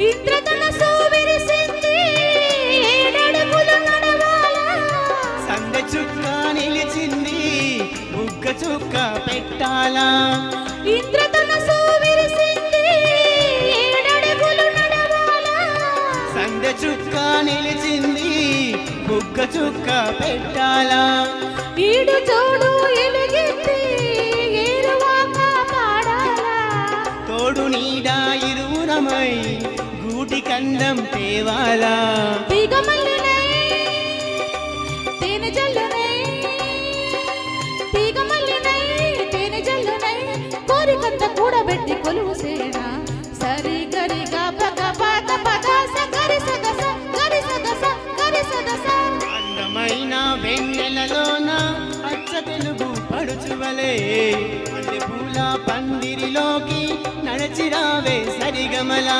ఇంద్రధనస్సు విరిసింది ఏడడుగులు నడవాలా సందె చుక్క నిలిచింది బుగ్గ చుక్క పెట్టాలా ఇంద్రధనస్సు విరిసింది ఏడడుగులు నడవాలా సందె చుక్క నిలిచింది బుగ్గ చుక్క పెట్టాలా ఈడు జోడు ఎలుగెత్తి ఏరువాక పాడాలా తోడు నీడ ఇరువురమై గూటి కందం తేవాలా తీగమల్లునై తేనె జల్లునై తీగమల్లునై తేనె జల్లునై కోరికంత కూడబెట్టి కొలువు సేనా సరి గరి గప గప గప గస గరి సగస గరి సగస గరి సగస అందమైన వెన్నెలలోన అచ్చ తెలుగు పడుచువలే మల్లె పూల పందిరిలోకి నడచిరావే సరిగమలా